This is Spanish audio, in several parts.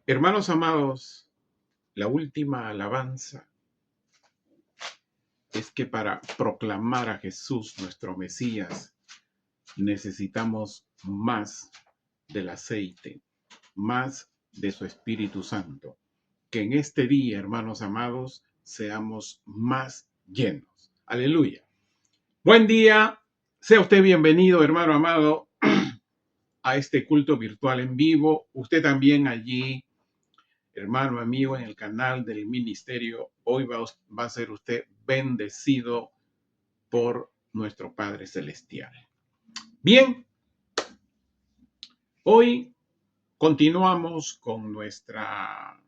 Hermanos amados, la última alabanza es que para proclamar a Jesús, nuestro Mesías, necesitamos más del aceite, más de su Espíritu Santo. Que en este día, hermanos amados, seamos más llenos. Aleluya. Buen día. Sea usted bienvenido, hermano amado, a este culto virtual en vivo. Usted también allí, hermano amigo, en el canal del ministerio. Hoy va a ser usted bendecido por nuestro Padre Celestial. Bien, hoy continuamos con nuestra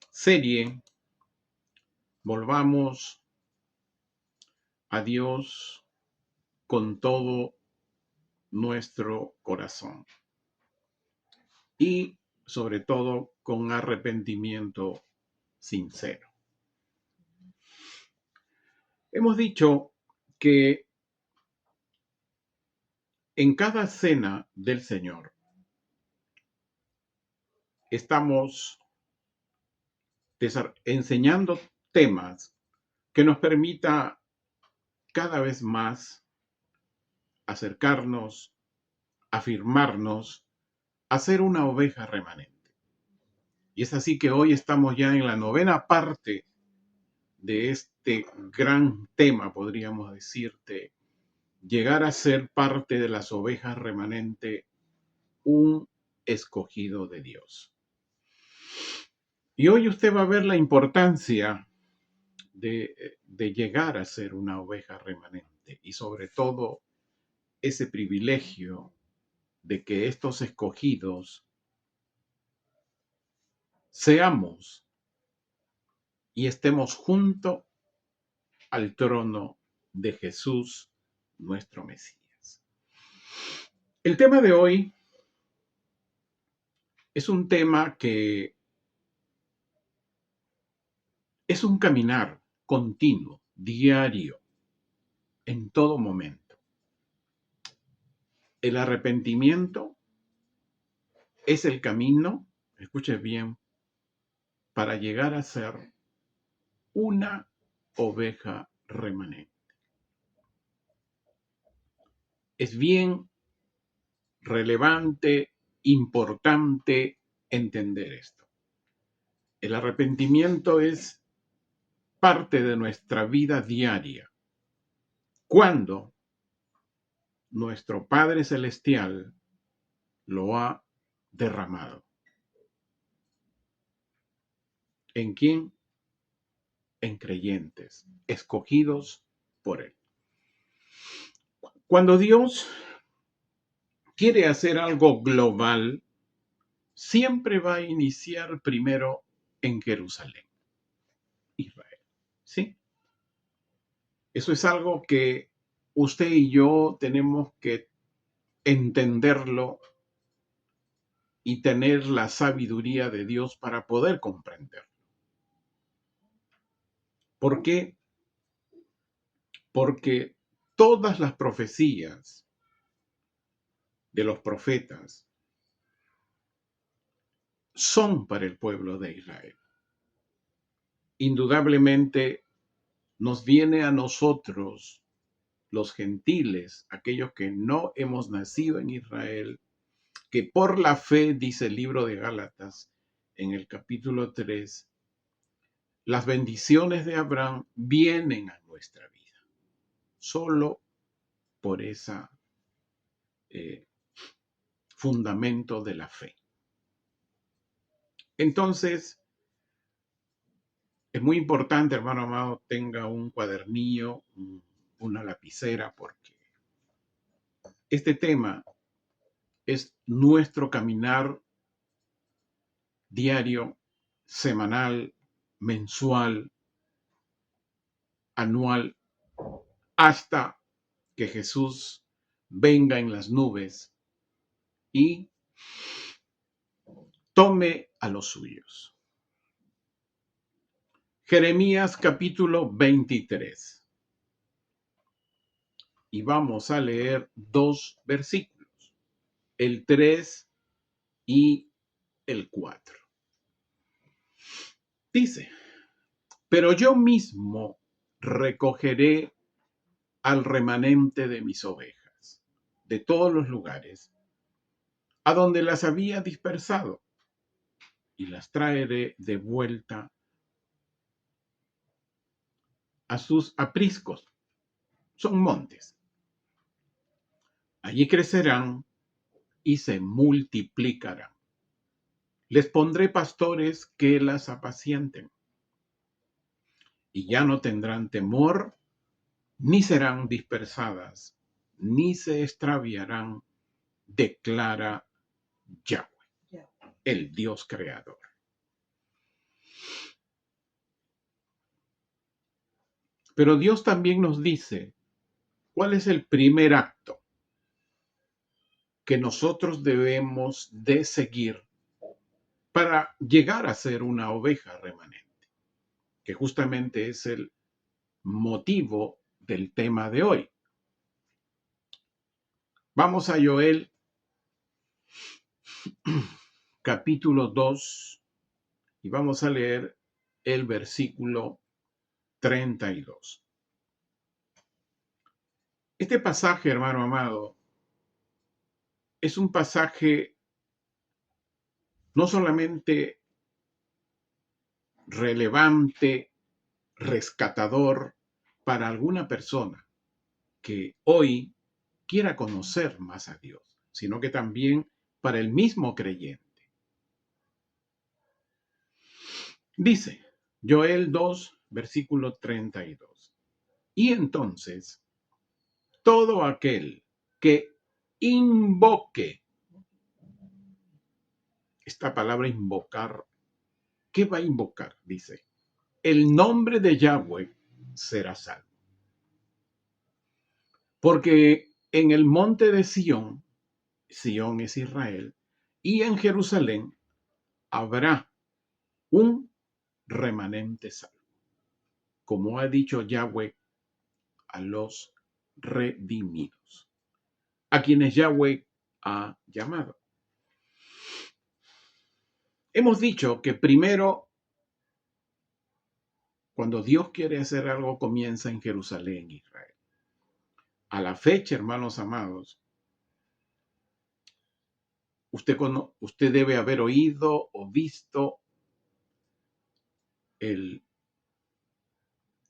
serie. Volvamos a Dios con todo nuestro corazón y sobre todo con arrepentimiento sincero. Hemos dicho que en cada cena del Señor estamos enseñando temas que nos permita cada vez más acercarnos, afirmarnos, a ser una oveja remanente. Y es así que hoy estamos ya en la 9ª parte de este gran tema, podríamos decirte, llegar a ser parte de las ovejas remanentes, un escogido de Dios. Y hoy usted va a ver la importancia de llegar a ser una oveja remanente y sobre todo ese privilegio de que estos escogidos seamos y estemos junto al trono de Jesús, nuestro Mesías. El tema de hoy es un tema que es un caminar continuo, diario, en todo momento. El arrepentimiento es el camino, escuche bien, para llegar a ser una oveja remanente. Es bien relevante, importante entender esto. El arrepentimiento es parte de nuestra vida diaria. Cuando nuestro Padre Celestial lo ha derramado. ¿En quién? En creyentes, escogidos por Él. Cuando Dios quiere hacer algo global, siempre va a iniciar primero en Jerusalén, Israel. ¿Sí? Eso es algo que usted y yo tenemos que entenderlo y tener la sabiduría de Dios para poder comprenderlo. ¿Por qué? Porque todas las profecías de los profetas son para el pueblo de Israel. Indudablemente nos viene a nosotros, los gentiles, aquellos que no hemos nacido en Israel, que por la fe, dice el libro de Gálatas, en el capítulo 3, las bendiciones de Abraham vienen a nuestra vida, solo por ese fundamento de la fe. Entonces, es muy importante, hermano amado, tenga un cuadernillo, una lapicera, porque este tema es nuestro caminar diario, semanal, mensual, anual, hasta que Jesús venga en las nubes y tome a los suyos. Jeremías capítulo 23. Y vamos a leer 2 versículos, el 3 y el 4. Dice, pero yo mismo recogeré al remanente de mis ovejas, de todos los lugares, a donde las había dispersado, y las traeré de vuelta a sus apriscos. Son montes. Allí crecerán y se multiplicarán. Les pondré pastores que las apacienten, y ya no tendrán temor, ni serán dispersadas, ni se extraviarán, declara Yahweh, el Dios creador. Pero Dios también nos dice cuál es el primer acto que nosotros debemos de seguir para llegar a ser una oveja remanente, que justamente es el motivo del tema de hoy. Vamos a Joel capítulo 2 y vamos a leer el versículo 32. Este pasaje, hermano amado, es un pasaje no solamente relevante, rescatador para alguna persona que hoy quiera conocer más a Dios, sino que también para el mismo creyente. Dice Joel 2, versículo 32. Y entonces, todo aquel que invoque, esta palabra invocar, ¿qué va a invocar? Dice, el nombre de Yahweh será salvo. Porque en el monte de Sión, Sión es Israel, y en Jerusalén habrá un remanente salvo, como ha dicho Yahweh a los redimidos, a quienes Yahweh ha llamado. Hemos dicho que primero, cuando Dios quiere hacer algo, comienza en Jerusalén, Israel. A la fecha, hermanos amados, usted debe haber oído o visto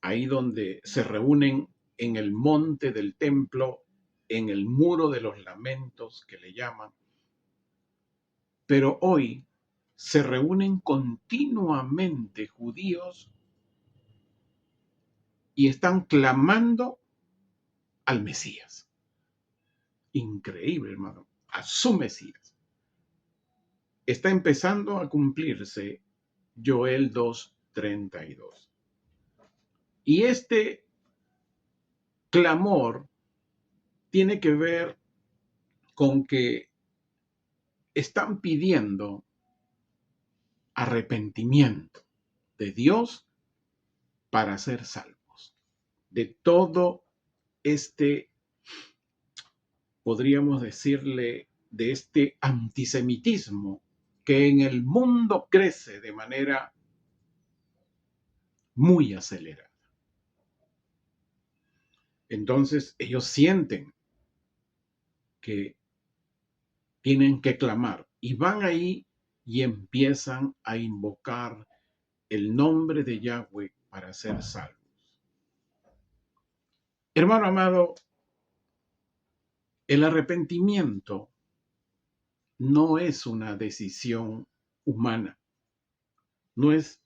ahí donde se reúnen en el monte del templo, en el muro de los lamentos que le llaman. Pero hoy se reúnen continuamente judíos y están clamando al Mesías. Increíble, hermano, a su Mesías. Está empezando a cumplirse Joel 2:32. Y este clamor tiene que ver con que están pidiendo arrepentimiento de Dios para ser salvos de todo este, podríamos decirle, de este antisemitismo que en el mundo crece de manera muy acelerada. Entonces ellos sienten que tienen que clamar y van ahí y empiezan a invocar el nombre de Yahweh para ser salvos. Hermano amado, el arrepentimiento no es una decisión humana. No es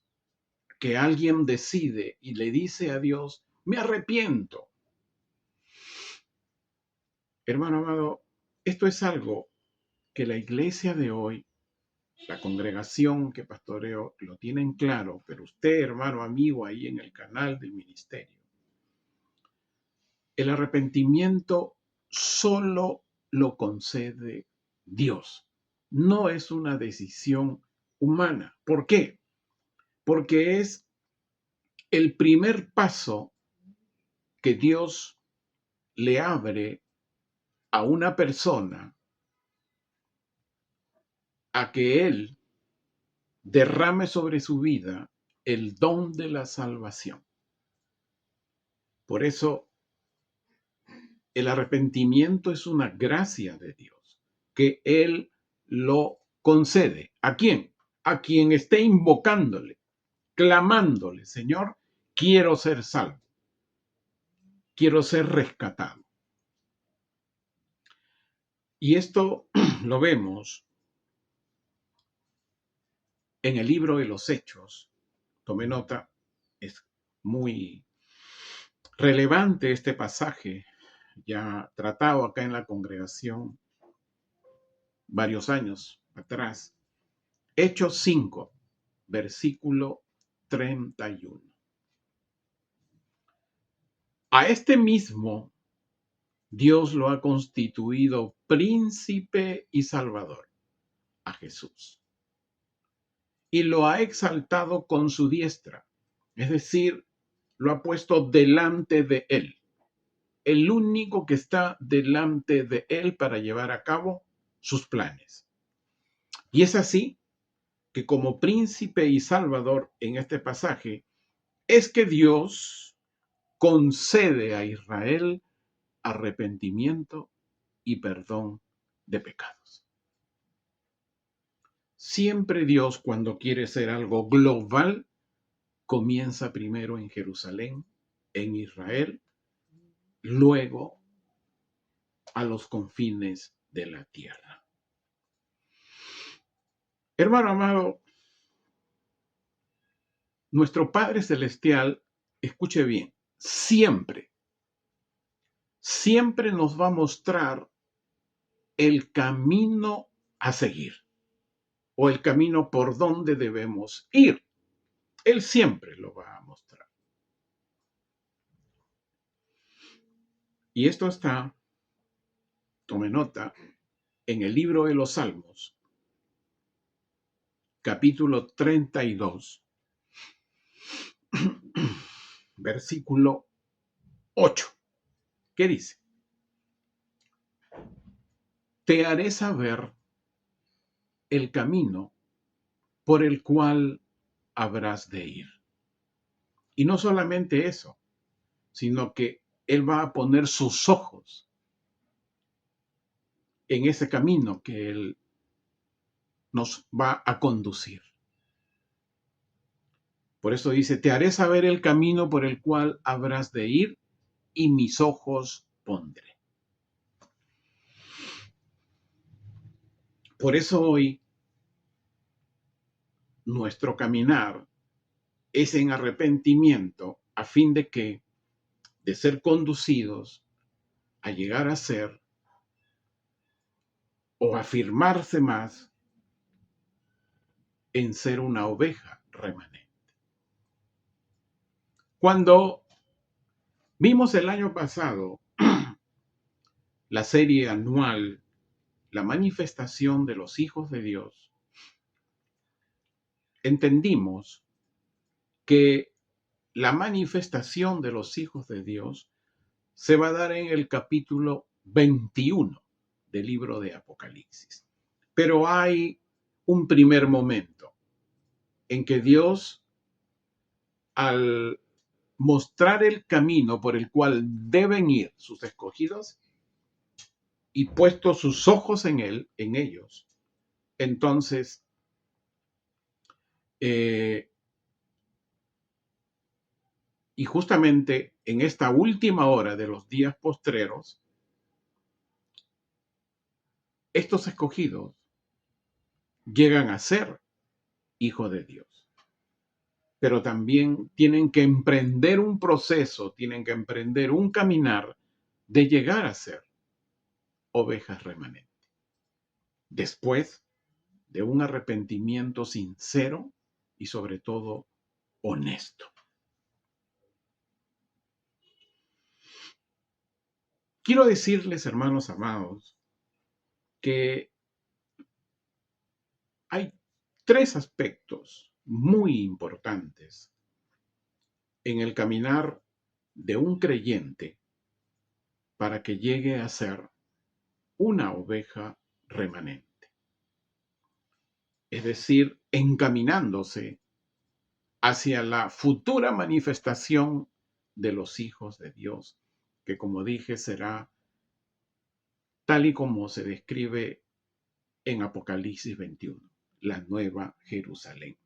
que alguien decide y le dice a Dios, me arrepiento. Hermano amado, esto es algo que la iglesia de hoy, la congregación que pastoreo, lo tienen claro, pero usted, hermano amigo, ahí en el canal del ministerio, el arrepentimiento solo lo concede Dios. No es una decisión humana. ¿Por qué? Porque es el primer paso que Dios le abre a una persona a que él derrame sobre su vida el don de la salvación. Por eso el arrepentimiento es una gracia de Dios, que Él lo concede. ¿A quién? A quien esté invocándole, clamándole, Señor, quiero ser salvo, quiero ser rescatado. Y esto lo vemos en el libro de los Hechos. Tomé nota, es muy relevante este pasaje, ya tratado acá en la congregación varios años atrás. Hechos 5, versículo 31. A este mismo Dios lo ha constituido príncipe y salvador, a Jesús, y lo ha exaltado con su diestra, es decir, lo ha puesto delante de él, el único que está delante de él para llevar a cabo sus planes. Y es así que como príncipe y salvador en este pasaje, es que Dios concede a Israel arrepentimiento y perdón de pecados. Siempre Dios, cuando quiere ser algo global, comienza primero en Jerusalén, en Israel, luego a los confines de la tierra. Hermano amado, nuestro Padre Celestial, escuche bien, siempre nos va a mostrar el camino a seguir o el camino por donde debemos ir. Él siempre lo va a mostrar. Y esto está, tome nota, en el libro de los Salmos, capítulo 32, versículo 8. ¿Qué dice? Te haré saber el camino por el cual habrás de ir. Y no solamente eso, sino que Él va a poner sus ojos en ese camino que Él nos va a conducir. Por eso dice, te haré saber el camino por el cual habrás de ir y mis ojos pondré. Por eso hoy nuestro caminar es en arrepentimiento a fin de que, de ser conducidos a llegar a ser o afirmarse más en ser una oveja remanente. Cuando vimos el año pasado la serie anual, la manifestación de los hijos de Dios, entendimos que la manifestación de los hijos de Dios se va a dar en el capítulo 21 del libro de Apocalipsis. Pero hay un primer momento en que Dios, al mostrar el camino por el cual deben ir sus escogidos y puesto sus ojos en él, en ellos, entonces y justamente en esta última hora de los días postreros, estos escogidos llegan a ser hijos de Dios. Pero también tienen que emprender un proceso, tienen que emprender un caminar de llegar a ser ovejas remanentes. Después de un arrepentimiento sincero y sobre todo honesto. Quiero decirles, hermanos amados, que hay tres aspectos muy importantes en el caminar de un creyente para que llegue a ser una oveja remanente. es decir, encaminándose hacia la futura manifestación de los hijos de Dios, que como dije será tal y como se describe en Apocalipsis 21, la nueva Jerusalén.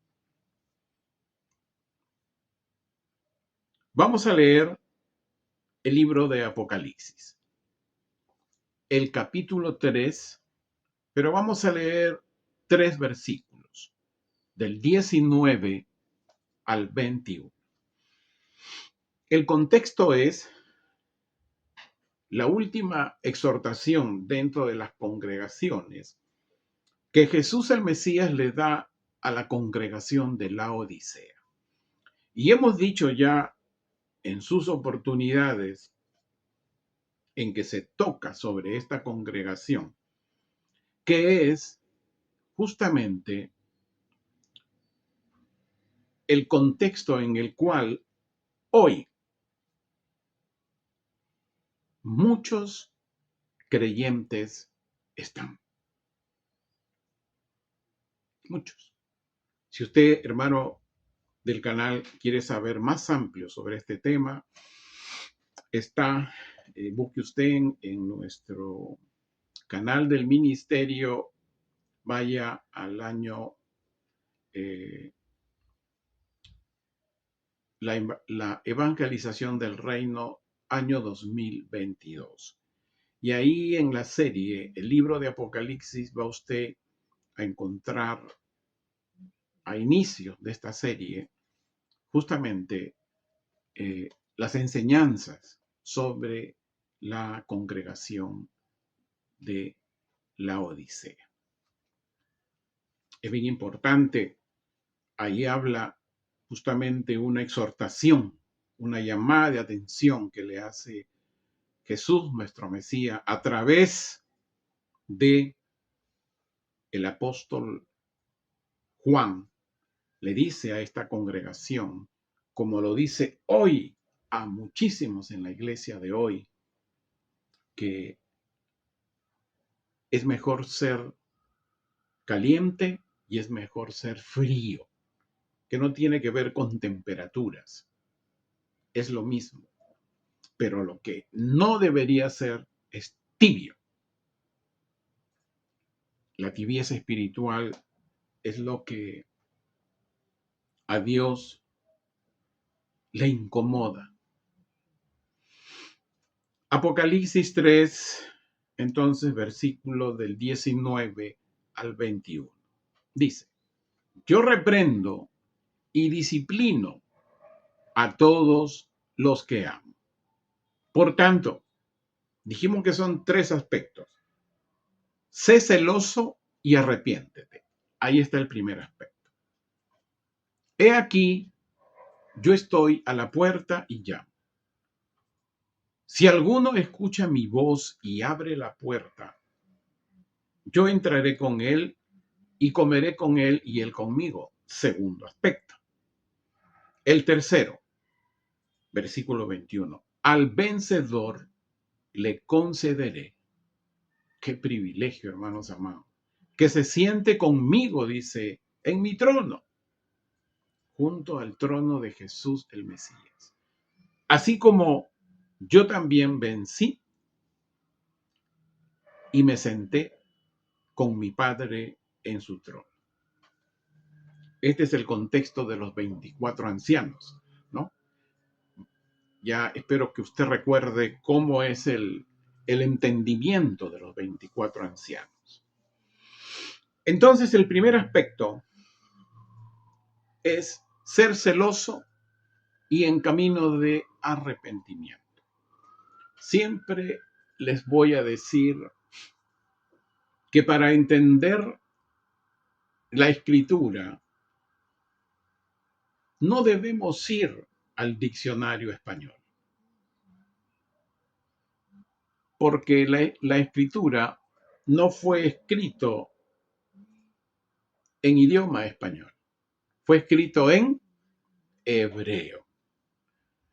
Vamos a leer el libro de Apocalipsis, el capítulo 3, pero vamos a leer 3 versículos, del 19 al 21. El contexto es la última exhortación dentro de las congregaciones que Jesús el Mesías le da a la congregación de Laodicea. Y hemos dicho ya en sus oportunidades en que se toca sobre esta congregación, que es justamente el contexto en el cual hoy muchos creyentes están. Muchos. Si usted, hermano del canal, quiere saber más amplio sobre este tema, busque usted en nuestro canal del ministerio, vaya al año, la evangelización del reino, año 2022. Y ahí en la serie, el libro de Apocalipsis, va usted a encontrar a inicios de esta serie justamente las enseñanzas sobre la congregación de Laodicea. Es bien importante, ahí habla justamente una exhortación, una llamada de atención que le hace Jesús, nuestro Mesías, a través de el apóstol Juan. Le dice a esta congregación, como lo dice hoy a muchísimos en la iglesia de hoy, que es mejor ser caliente y es mejor ser frío, que no tiene que ver con temperaturas, es lo mismo, pero lo que no debería ser es tibio. La tibieza espiritual es lo que a Dios le incomoda. Apocalipsis 3, entonces, versículo del 19 al 21. Dice, yo reprendo y disciplino a todos los que amo. Por tanto, dijimos que son 3 aspectos. Sé celoso y arrepiéntete. Ahí está el primer aspecto. He aquí, yo estoy a la puerta y llamo. Si alguno escucha mi voz y abre la puerta, yo entraré con él y comeré con él y él conmigo. Segundo aspecto. El tercero, versículo 21. Al vencedor le concederé. Qué privilegio, hermanos amados. Que se siente conmigo, dice, en mi trono, junto al trono de Jesús el Mesías. Así como yo también vencí y me senté con mi Padre en su trono. Este es el contexto de los 24 ancianos, ¿no? Ya espero que usted recuerde cómo es el entendimiento de los 24 ancianos. Entonces, el primer aspecto es ser celoso y en camino de arrepentimiento. Siempre les voy a decir que para entender la escritura no debemos ir al diccionario español, porque la escritura no fue escrito en idioma español, fue escrito en hebreo.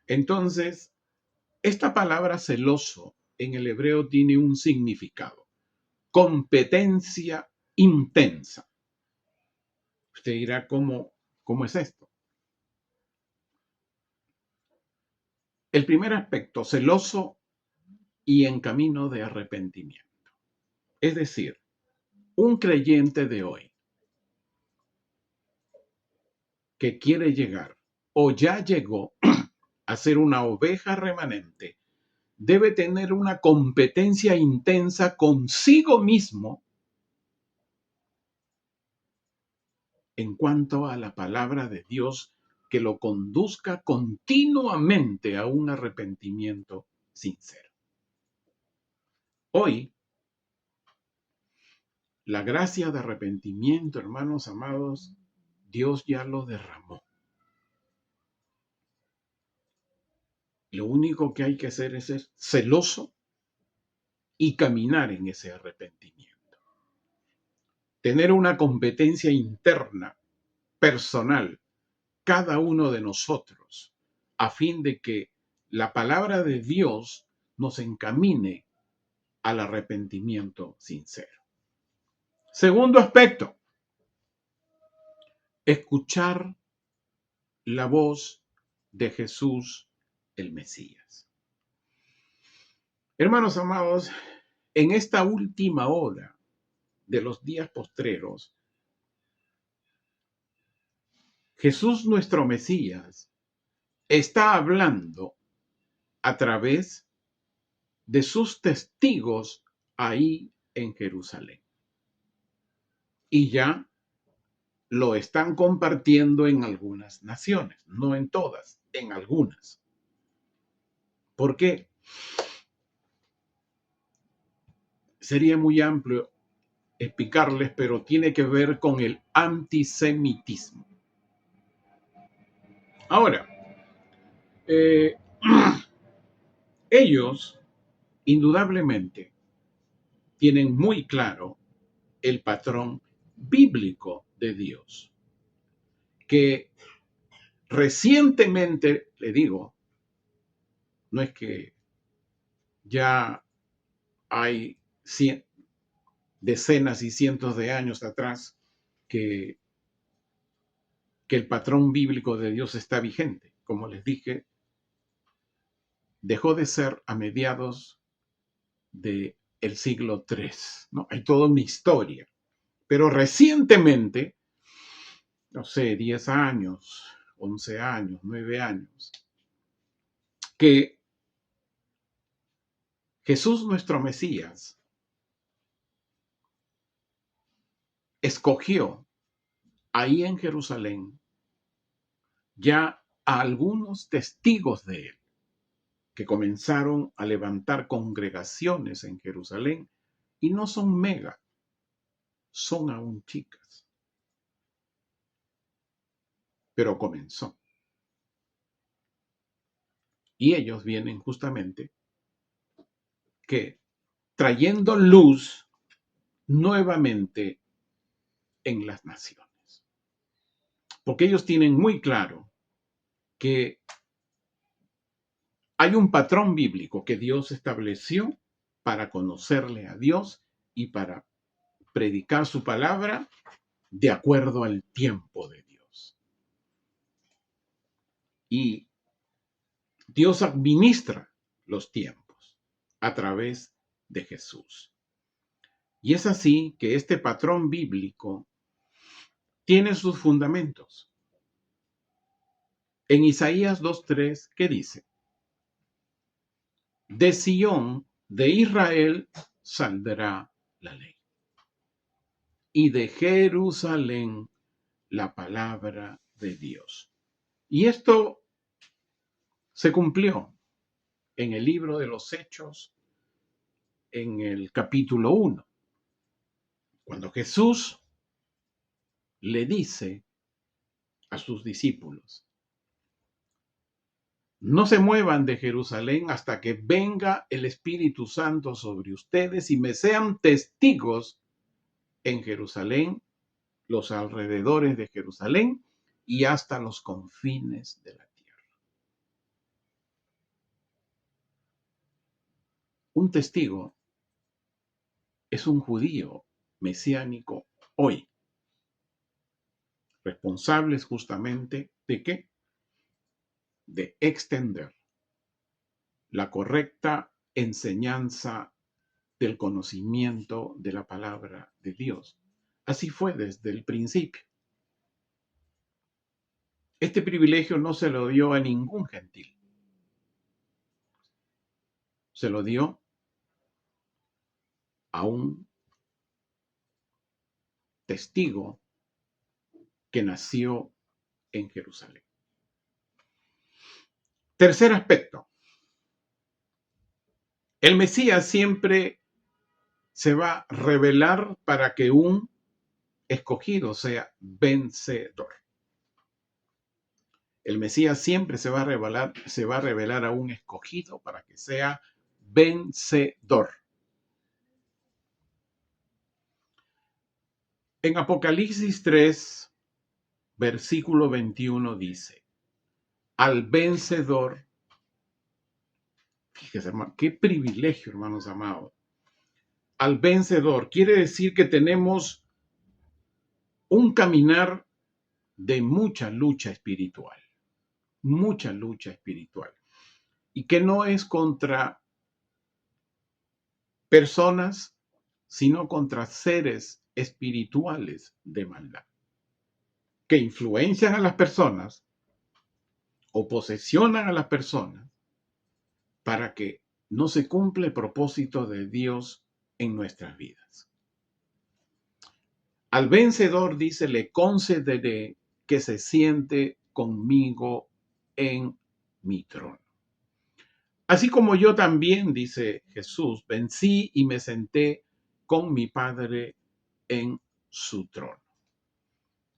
Entonces, esta palabra celoso en el hebreo tiene un significado: competencia intensa. Usted dirá, ¿cómo es esto? El primer aspecto, celoso y en camino de arrepentimiento. Es decir, un creyente de hoy que quiere llegar o ya llegó a ser una oveja remanente, debe tener una competencia intensa consigo mismo en cuanto a la palabra de Dios que lo conduzca continuamente a un arrepentimiento sincero. Hoy, la gracia de arrepentimiento, hermanos amados, Dios ya lo derramó. Lo único que hay que hacer es ser celoso y caminar en ese arrepentimiento. Tener una competencia interna, personal, cada uno de nosotros, a fin de que la palabra de Dios nos encamine al arrepentimiento sincero. Segundo aspecto, escuchar la voz de Jesús el Mesías. Hermanos amados, en esta última hora de los días postreros, Jesús nuestro Mesías está hablando a través de sus testigos ahí en Jerusalén. Y ya lo están compartiendo en algunas naciones, no en todas, en algunas. ¿Por qué? Sería muy amplio explicarles, pero tiene que ver con el antisemitismo. Ahora, ellos indudablemente tienen muy claro el patrón bíblico de Dios, que recientemente, le digo, no es que ya hay decenas y cientos de años atrás que el patrón bíblico de Dios está vigente. Como les dije, dejó de ser a mediados del siglo III, ¿no? Hay toda una historia. Pero recientemente, no sé, 10 años, 11 años, 9 años, que Jesús nuestro Mesías escogió ahí en Jerusalén ya a algunos testigos de él, que comenzaron a levantar congregaciones en Jerusalén, y no son mega, son aún chicas, pero comenzó. Y ellos vienen justamente que trayendo luz nuevamente en las naciones. Porque ellos tienen muy claro que hay un patrón bíblico que Dios estableció para conocerle a Dios y para predicar su palabra de acuerdo al tiempo de Dios. Y Dios administra los tiempos a través de Jesús. Y es así que este patrón bíblico tiene sus fundamentos. En Isaías 2:3, ¿qué dice? De Sión, de Israel, saldrá la ley. Y de Jerusalén, la palabra de Dios. Y esto se cumplió en el libro de los Hechos, en el capítulo 1, cuando Jesús le dice a sus discípulos: no se muevan de Jerusalén hasta que venga el Espíritu Santo sobre ustedes y me sean testigos en Jerusalén, los alrededores de Jerusalén y hasta los confines de la tierra. Un testigo es un judío mesiánico hoy. responsables justamente ¿de qué? De extender la correcta enseñanza del conocimiento de la palabra de Dios. Así fue desde el principio. Este privilegio no se lo dio a ningún gentil. Se lo dio a un testigo que nació en Jerusalén. Tercer aspecto. El Mesías siempre se va a revelar para que un escogido sea vencedor. El Mesías siempre se va a revelar a un escogido para que sea vencedor. En Apocalipsis 3, versículo 21 dice, al vencedor, fíjese hermano, qué privilegio, hermanos amados. Al vencedor quiere decir que tenemos un caminar de mucha lucha espiritual, y que no es contra personas, sino contra seres espirituales de maldad, que influencian a las personas o posesionan a las personas para que no se cumpla el propósito de Dios en nuestras vidas. Al vencedor, dice, le concederé que se siente conmigo en mi trono. Así como yo también, dice Jesús, vencí y me senté con mi Padre en su trono.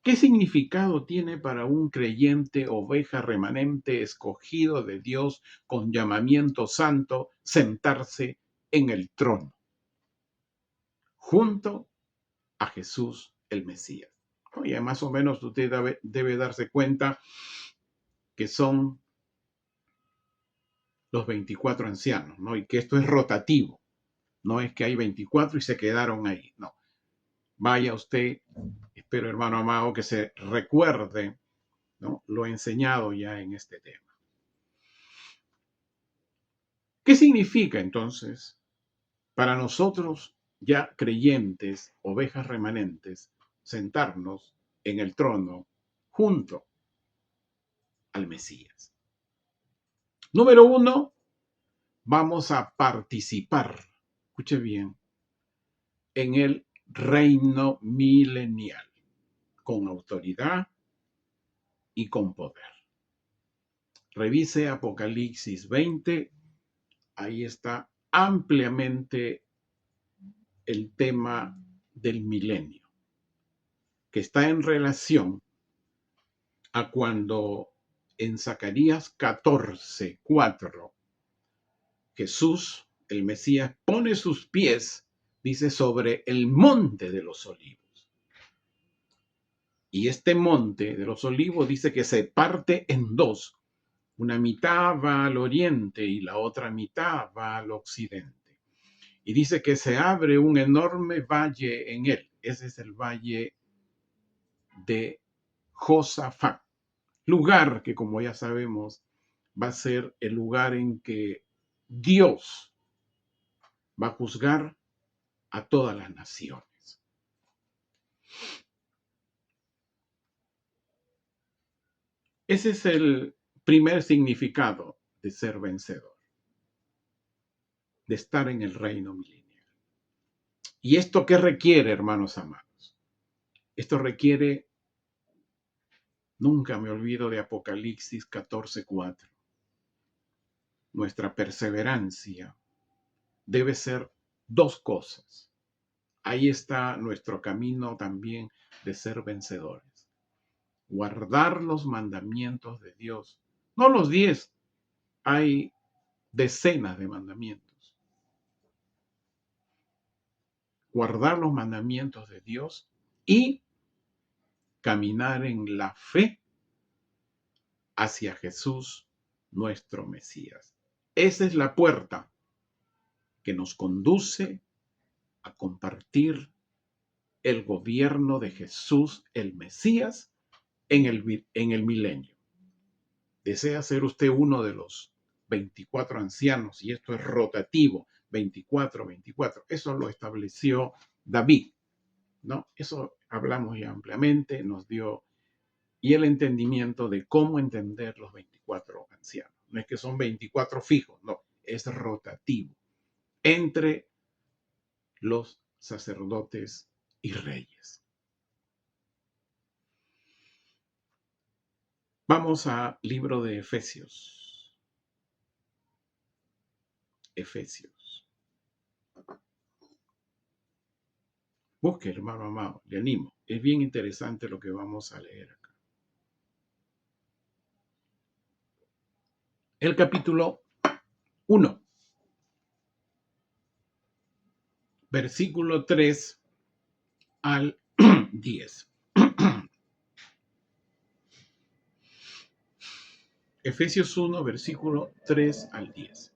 ¿Qué significado tiene para un creyente, oveja remanente, escogido de Dios con llamamiento santo, sentarse en el trono junto a Jesús el Mesías? Oye, más o menos usted debe darse cuenta que son los 24 ancianos, ¿no? Y que esto es rotativo. No es que hay 24 y se quedaron ahí, no. Vaya usted, espero hermano amado que se recuerde, ¿no?, lo enseñado ya en este tema. ¿Qué significa entonces para nosotros ya creyentes, ovejas remanentes, sentarnos en el trono junto al Mesías? Número uno, vamos a participar, escuche bien, en el reino milenial, con autoridad y con poder. Revise Apocalipsis 20, ahí está ampliamente el tema del milenio, que está en relación a cuando en Zacarías 14, 4, Jesús, el Mesías, pone sus pies, dice, sobre el monte de los olivos. Y este monte de los olivos dice que se parte en dos. Una mitad va al oriente y la otra mitad va al occidente. Y dice que se abre un enorme valle en él. Ese es el valle de Josafat. Lugar que, como ya sabemos, va a ser el lugar en que Dios va a juzgar a todas las naciones. Ese es el primer significado de ser vencedor, de estar en el reino milenial. ¿Y esto qué requiere, hermanos amados? Esto requiere, nunca me olvido de Apocalipsis 14:4. Nuestra perseverancia debe ser dos cosas. Ahí está nuestro camino también de ser vencedores. Guardar los mandamientos de Dios. No los 10, hay decenas de mandamientos. Guardar los mandamientos de Dios y caminar en la fe hacia Jesús, nuestro Mesías. Esa es la puerta que nos conduce a compartir el gobierno de Jesús, el Mesías, en el milenio. ¿Desea ser usted uno de los 24 ancianos? Y esto es rotativo, 24, 24. Eso lo estableció David, ¿no? Eso hablamos ya ampliamente, nos dio y el entendimiento de cómo entender los 24 ancianos. No es que son 24 fijos, no, es rotativo entre los sacerdotes y reyes. Vamos al libro de Efesios. Efesios. Busque, hermano amado, le animo. Es bien interesante lo que vamos a leer acá. El capítulo 1, versículo 3 al 10. Efesios 1, versículo 3 al 10.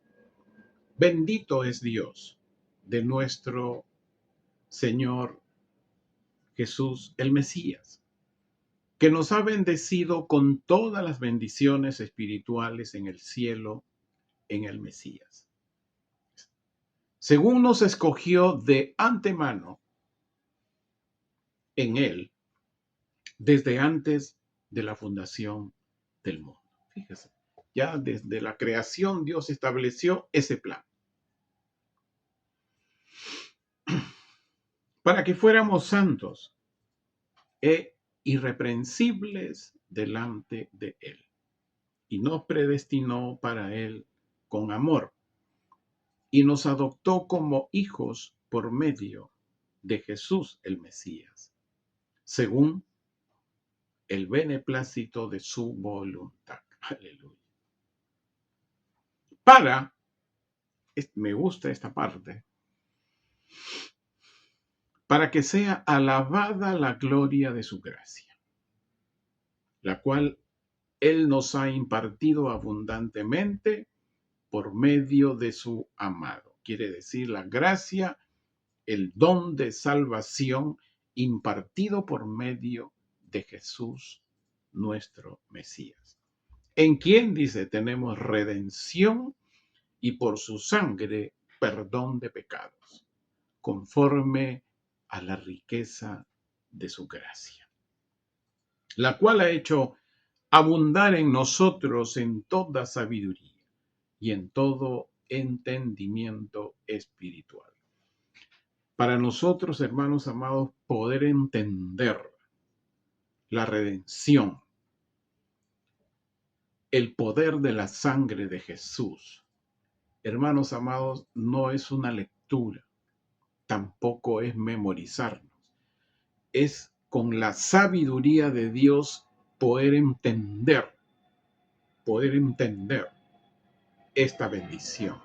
Bendito es Dios de nuestro Señor Jesús el Mesías, que nos ha bendecido con todas las bendiciones espirituales en el cielo en el Mesías, según nos escogió de antemano en él desde antes de la fundación del mundo. Fíjese, ya desde la creación Dios estableció ese plan para que fuéramos santos e irreprensibles delante de él, y nos predestinó para él con amor, y nos adoptó como hijos por medio de Jesús el Mesías, según el beneplácito de su voluntad. Aleluya. Me gusta esta parte, para que sea alabada la gloria de su gracia, la cual Él nos ha impartido abundantemente por medio de su amado. Quiere decir la gracia, el don de salvación impartido por medio de Jesús, nuestro Mesías. En quien, dice, tenemos redención y por su sangre perdón de pecados, conforme a la riqueza de su gracia, la cual ha hecho abundar en nosotros en toda sabiduría y en todo entendimiento espiritual. Para nosotros, hermanos amados, poder entender la redención, el poder de la sangre de Jesús, hermanos amados, no es una lectura, tampoco es memorizarnos, es con la sabiduría de Dios poder entender esta bendición,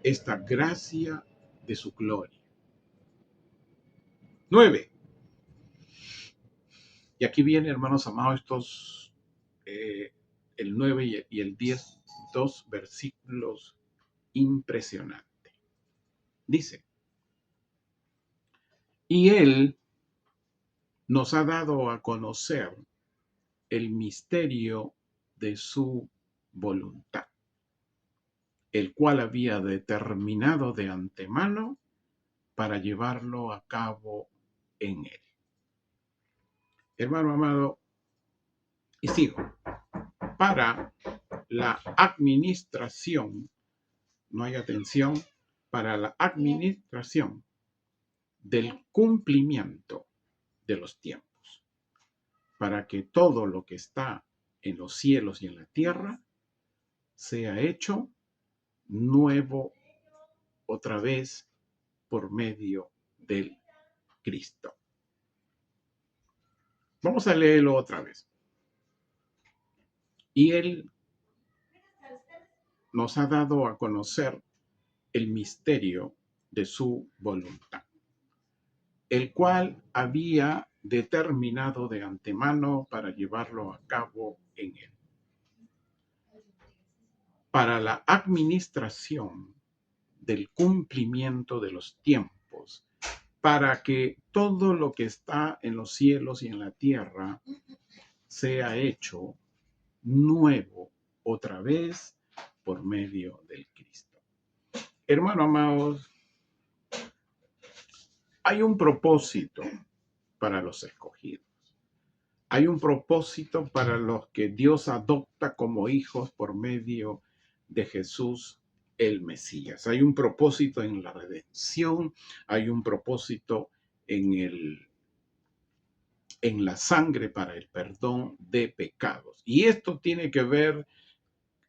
esta gracia de su gloria. 9. Y aquí viene, hermanos amados, estos, el 9 y el 10, dos versículos impresionantes. Dice, y Él nos ha dado a conocer el misterio de su voluntad, el cual había determinado de antemano para llevarlo a cabo en Él. Hermano amado, y sigo, para la administración, no hay atención, para la administración del cumplimiento de los tiempos, para que todo lo que está en los cielos y en la tierra sea hecho nuevo otra vez por medio del Cristo. Vamos a leerlo otra vez. Y Él nos ha dado a conocer el misterio de su voluntad, el cual había determinado de antemano para llevarlo a cabo en Él, para la administración del cumplimiento de los tiempos, para que todo lo que está en los cielos y en la tierra sea hecho nuevo otra vez por medio del Cristo. Hermanos amados, hay un propósito para los escogidos. Hay un propósito para los que Dios adopta como hijos por medio de Jesús el Mesías. Hay un propósito en la redención, hay un propósito en la sangre para el perdón de pecados. Y esto tiene que ver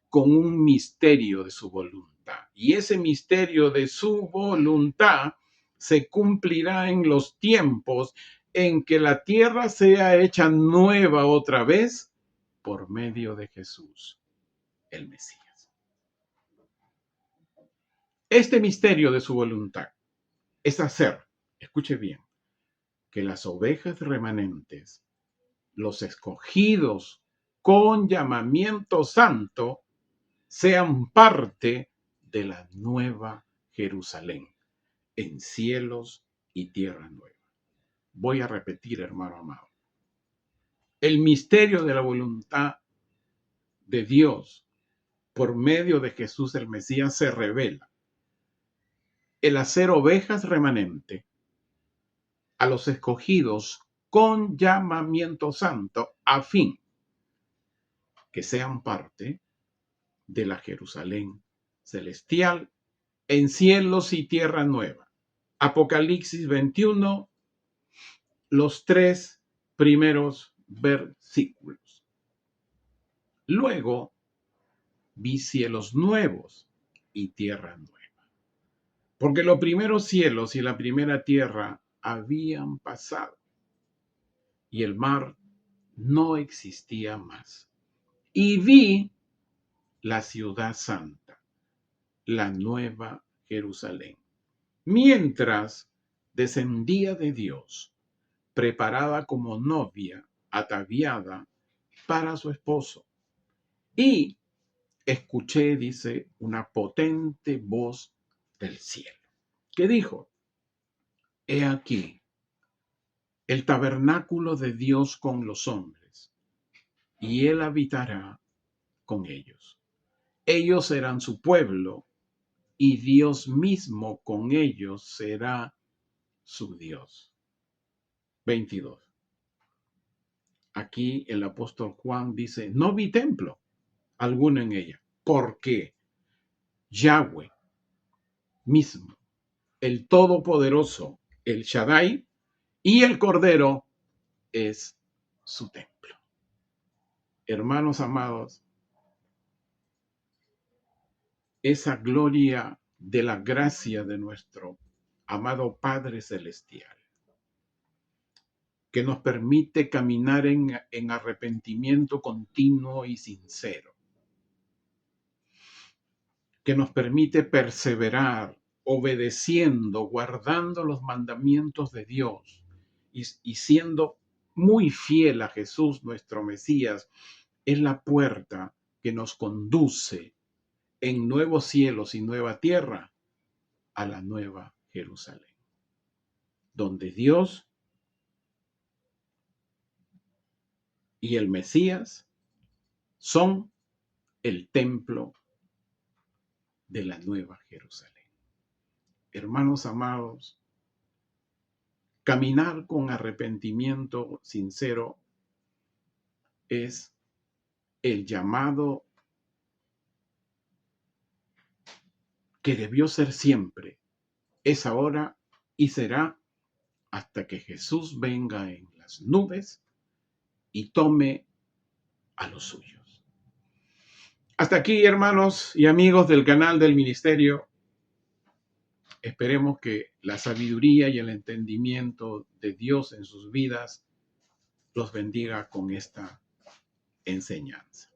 con un misterio de su voluntad. Y ese misterio de su voluntad se cumplirá en los tiempos en que la tierra sea hecha nueva otra vez por medio de Jesús, el Mesías. Este misterio de su voluntad es hacer, escuche bien, que las ovejas remanentes, los escogidos con llamamiento santo, sean parte de la nueva Jerusalén, en cielos y tierra nueva. Voy a repetir, hermano amado. El misterio de la voluntad de Dios por medio de Jesús el Mesías se revela. El hacer ovejas remanente a los escogidos con llamamiento santo a fin que sean parte de la Jerusalén celestial en cielos y tierra nueva. Apocalipsis 21, los 3 primeros versículos. Luego vi cielos nuevos y tierra nueva, porque los primeros cielos y la primera tierra habían pasado y el mar no existía más. Y vi la ciudad santa, la nueva Jerusalén, mientras descendía de Dios, preparada como novia, ataviada para su esposo. Y escuché, dice, una potente voz del cielo, que dijo: He aquí, el tabernáculo de Dios con los hombres, y él habitará con ellos. Ellos serán su pueblo, y Dios mismo con ellos será su Dios. 22. Aquí el apóstol Juan dice: no vi templo alguno en ella, porque Yahweh mismo, el Todopoderoso, el Shaddai, y el Cordero es su templo. Hermanos amados, esa gloria de la gracia de nuestro amado Padre Celestial, que nos permite caminar en arrepentimiento continuo y sincero, que nos permite perseverar obedeciendo, guardando los mandamientos de Dios y siendo muy fiel a Jesús, nuestro Mesías, es la puerta que nos conduce en nuevos cielos y nueva tierra a la nueva Jerusalén, donde Dios y el Mesías son el templo de la nueva Jerusalén. Hermanos amados, caminar con arrepentimiento sincero es el llamado que debió ser siempre, es ahora y será hasta que Jesús venga en las nubes y tome a los suyos. Hasta aquí, hermanos y amigos del canal del ministerio. Esperemos que la sabiduría y el entendimiento de Dios en sus vidas los bendiga con esta enseñanza.